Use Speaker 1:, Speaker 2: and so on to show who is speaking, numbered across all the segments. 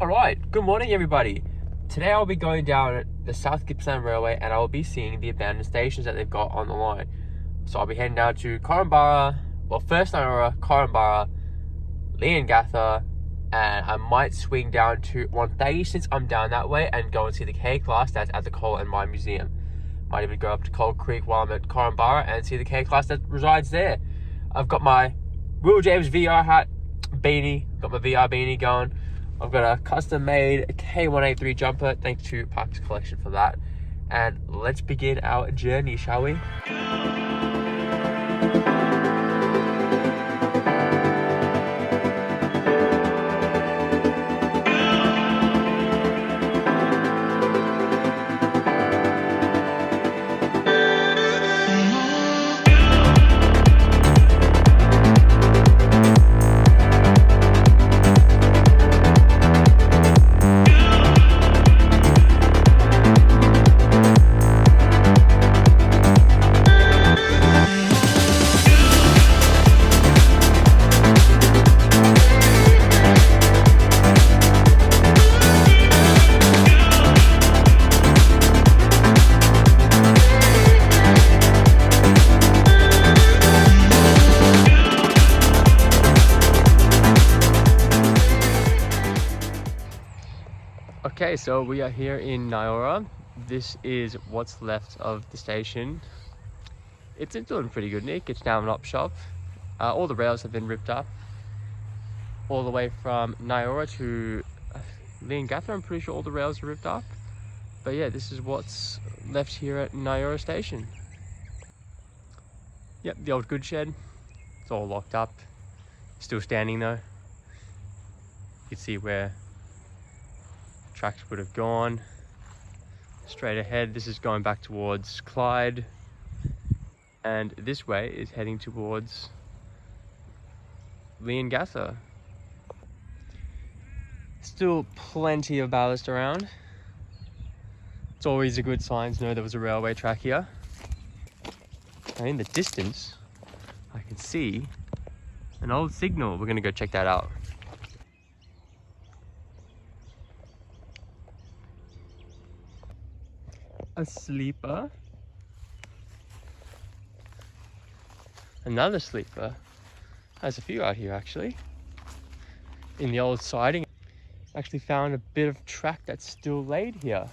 Speaker 1: Alright, good morning everybody. Today I'll be going down the South Gippsland Railway and I'll be seeing the abandoned stations that they've got on the line. So I'll be heading down to KORUMBURRA, well first NYORA, KORUMBURRA, LEONGATHA, and I might swing down to 130 since I'm down that way and go and see the K class that's at the Coal and Mine Museum. Might even go up to Coal Creek while I'm at KORUMBURRA and see the K class that resides there. I've got my Will James VR hat, beanie, got my VR beanie going. I've got a custom made K183 jumper, thanks to Parks Collection for that. And let's begin our journey, shall we? Okay, so we are here in NYORA. This is what's left of the station. It's doing pretty good nick. It's now an op shop. All the rails have been ripped up. All the way from NYORA to LEONGATHA, I'm pretty sure all the rails are ripped up. But yeah, this is what's left here at NYORA station. Yep, the old goods shed. It's all locked up. Still standing though. You can see where tracks would have gone. Straight ahead, this is going back towards Clyde, and this way is heading towards LEONGATHA. Still plenty of ballast around. It's always a good sign to know there was a railway track here. Now in the distance I can see an old signal. We're gonna go check that out. A sleeper, another sleeper. There's a few out here actually. In the old siding, actually found a bit of track that's still laid here.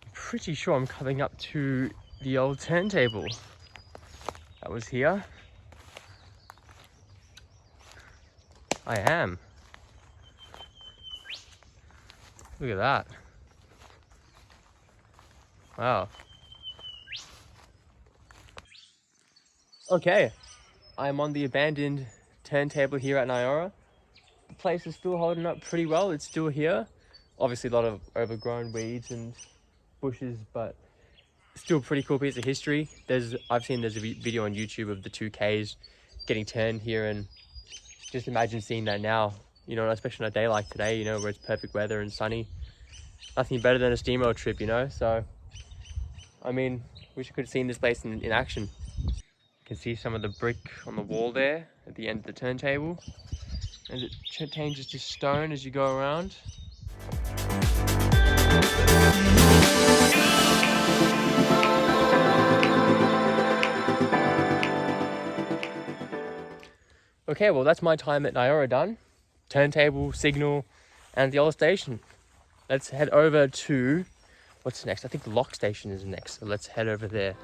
Speaker 1: I'm pretty sure I'm coming up to the old turntable that was here. I am. Look at that. Wow. Okay, I'm on the abandoned turntable here at NYORA. The place is still holding up pretty well. It's still here. Obviously a lot of overgrown weeds and bushes, but still a pretty cool piece of history. I've seen there's a video on YouTube of the 2Ks getting turned here, and just imagine seeing that now. You know, especially on a day like today, you know, where it's perfect weather and sunny. Nothing better than a steamboat trip, you know? So, I mean, wish I could have seen this place in action. You can see some of the brick on the wall there at the end of the turntable. And it changes to stone as you go around. Okay, well that's my time at NYORA done. Turntable, signal, and the old station. Let's head over to, what's next? I think the LOCH station is next, so let's head over there.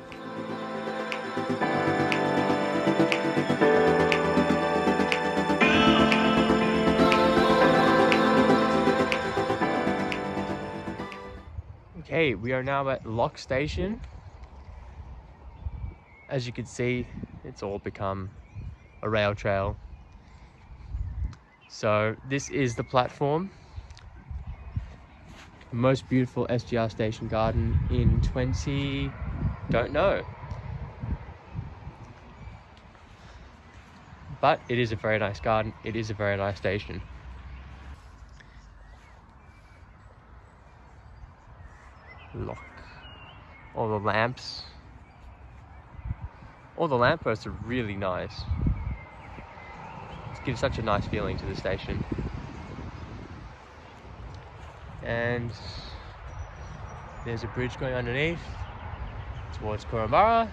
Speaker 1: Okay, we are now at LOCH station. As you can see, it's all become a rail trail. So this is the platform. Most beautiful SGR station garden in 20, don't know. But it is a very nice garden. It is a very nice station. Look, all the lamps. All the lampposts are really nice. gives such a nice feeling to the station. And there's a bridge going underneath towards KORUMBURRA,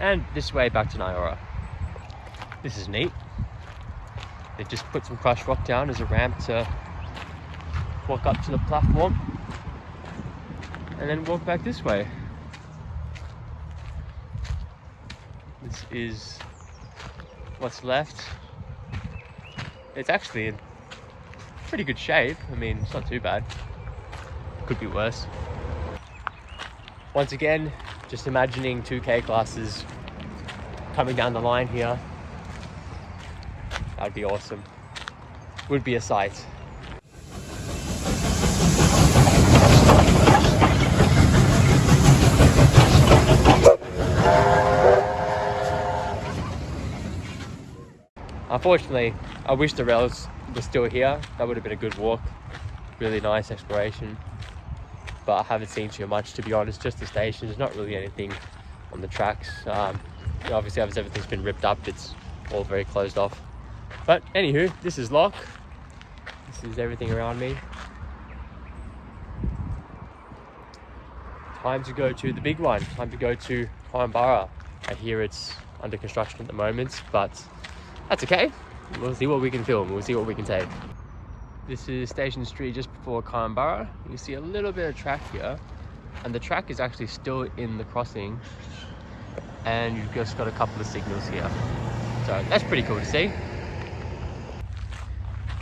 Speaker 1: and this way back to NYORA. This is neat. They've just put some crushed rock down as a ramp to walk up to the platform and then walk back this way. This is what's left. It's actually in pretty good shape. I mean, it's not too bad. Could be worse. Once again, just imagining 2K classes coming down the line here. That'd be awesome. Would be a sight. Unfortunately, I wish the rails were still here. That would have been a good walk. Really nice exploration. But I haven't seen too much, to be honest. Just the station. There's not really anything on the tracks. Obviously, as everything's been ripped up, it's all very closed off. But anywho, this is LOCH. This is everything around me. Time to go to the big one. Time to go to KORUMBURRA. I hear it's under construction at the moment, but that's okay. We'll see what we can film. We'll see what we can take. This is Station Street just before KORUMBURRA. You can see a little bit of track here, and the track is actually still in the crossing, and you've just got a couple of signals here. So that's pretty cool to see.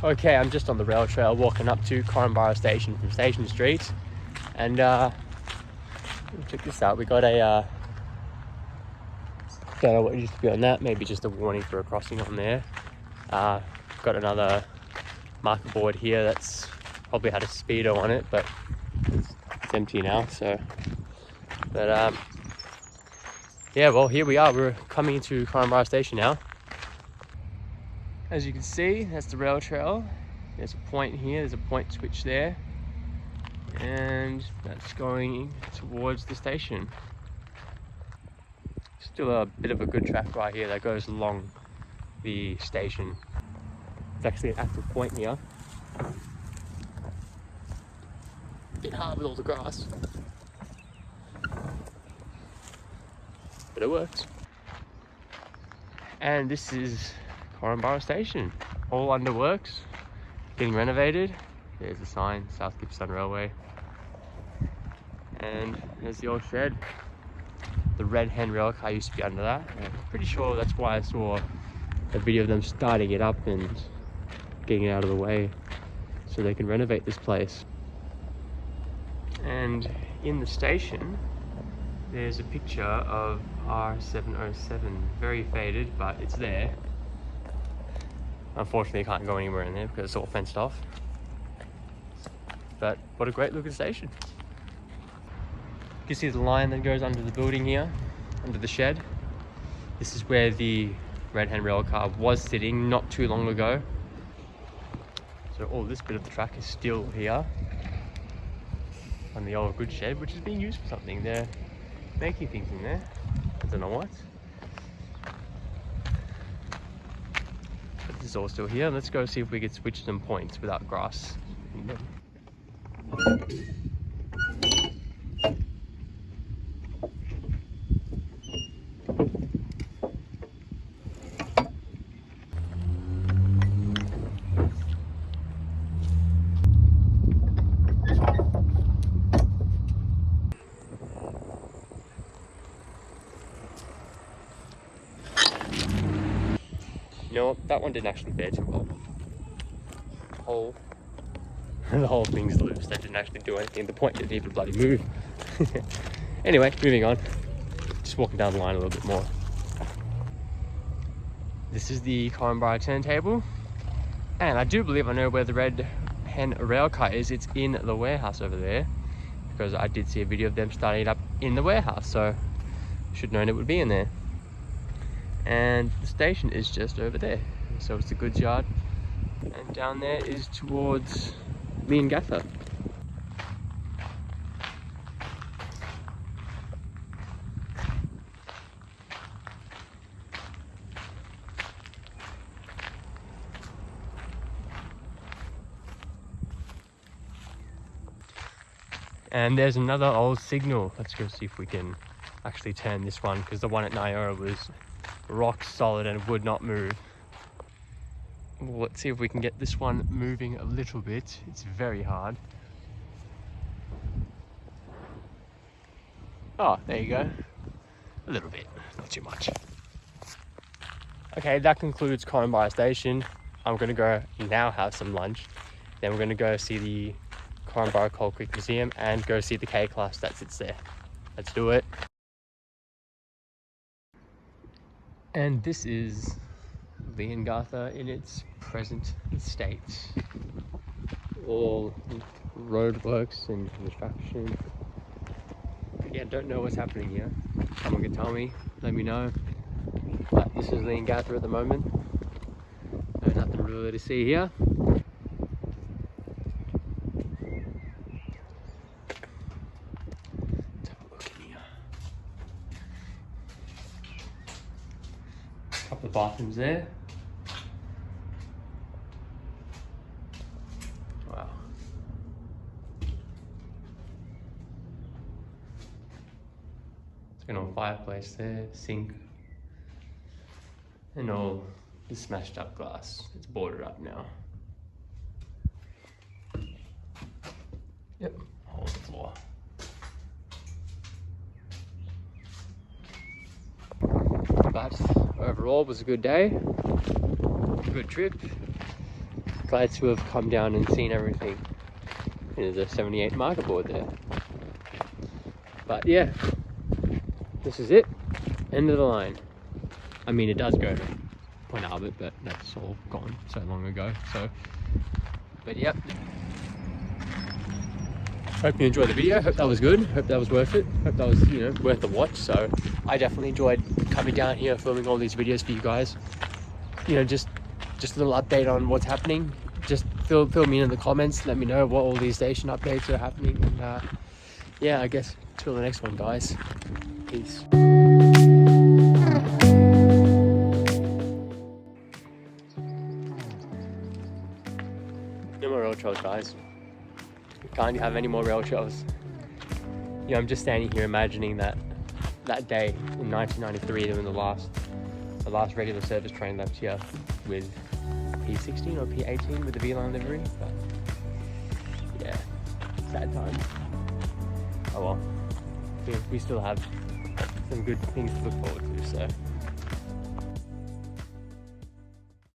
Speaker 1: Okay, I'm just on the rail trail walking up to KORUMBURRA station from Station Street, and check this out. We got a don't know what used to be on that, maybe just a warning for a crossing on there. Got another marker board here that's probably had a speedo on it, but it's empty now. So, but yeah, well, here we are. We're coming to KORUMBURRA station now. As you can see, that's the rail trail. There's a point here, there's a point switch there, and that's going towards the station. Still a bit of a good track right here that goes along the station. It's actually an active point here. A bit hard with all the grass, but it works. And this is KORUMBURRA station, all under works, getting renovated. There's a sign, South Gippsland Railway, and there's the old shed. The red hen rail car used to be under that. I'm pretty sure that's why I saw a video of them starting it up and getting it out of the way so they can renovate this place. And in the station there's a picture of R707, very faded, but it's there. Unfortunately, you can't go anywhere in there because it's all fenced off. But what a great looking station. You can see the line that goes under the building here, under the shed. This is where the red hen rail car was sitting not too long ago. So all this bit of the track is still here on the old good shed, which is being used for something. They're making things in there. I don't know what. But this is all still here. Let's go see if we can switch some points without grass. You know what? That one didn't actually fare too well. The whole thing's loose. They didn't actually do anything. The point didn't even bloody move. Anyway, moving on. Just walking down the line a little bit more. This is the KORUMBURRA turntable, and I do believe I know where the red hen rail car is. It's in the warehouse over there, because I did see a video of them starting it up in the warehouse, so I should have known it would be in there. And the station is just over there, so it's the goods yard, and down there is towards LEONGATHA. And there's another old signal. Let's go see if we can actually turn this one, because the one at NYORA was rock solid and would not move. Well, let's see if we can get this one moving a little bit. It's very hard. Oh, there you go. A little bit, not too much. Okay, that concludes KORUMBURRA Station. I'm gonna go now have some lunch. Then we're gonna go see the KORUMBURRA Coal Creek Museum and go see the K class that sits there. Let's do it. And this is LEONGATHA in its present state. All roadworks and construction. Yeah, don't know what's happening here. Someone can tell me, let me know. But this is LEONGATHA at the moment. There's nothing really to see here. Let's have a look in here. A couple of bathrooms there. Wow. It's got a fireplace there, sink. And all the smashed up glass. It's boarded up now. Yep, hole in the floor. But overall, it was a good day. Good trip. Glad to have come down and seen everything. There's a 78 marker board there. But yeah, this is it. End of the line. I mean, it does go to Point Albert, but that's all gone so long ago. So, but yep. Hope you enjoyed the video. Hope that was good. Hope that was worth it. Hope that was, you know, worth the watch. So I definitely enjoyed coming down here, filming all these videos for you guys. You know, just a little update on what's happening. Just fill me in the comments. Let me know what all these station updates are happening. And yeah, I guess till the next one, guys. Peace. No more rail trails, guys. We can't have any more rail trails. You know, I'm just standing here imagining that day in 1993 when the last regular service train left here with P16 or P18 with the V-line livery. But yeah, sad time. Oh well, we still have some good things to look forward to. So.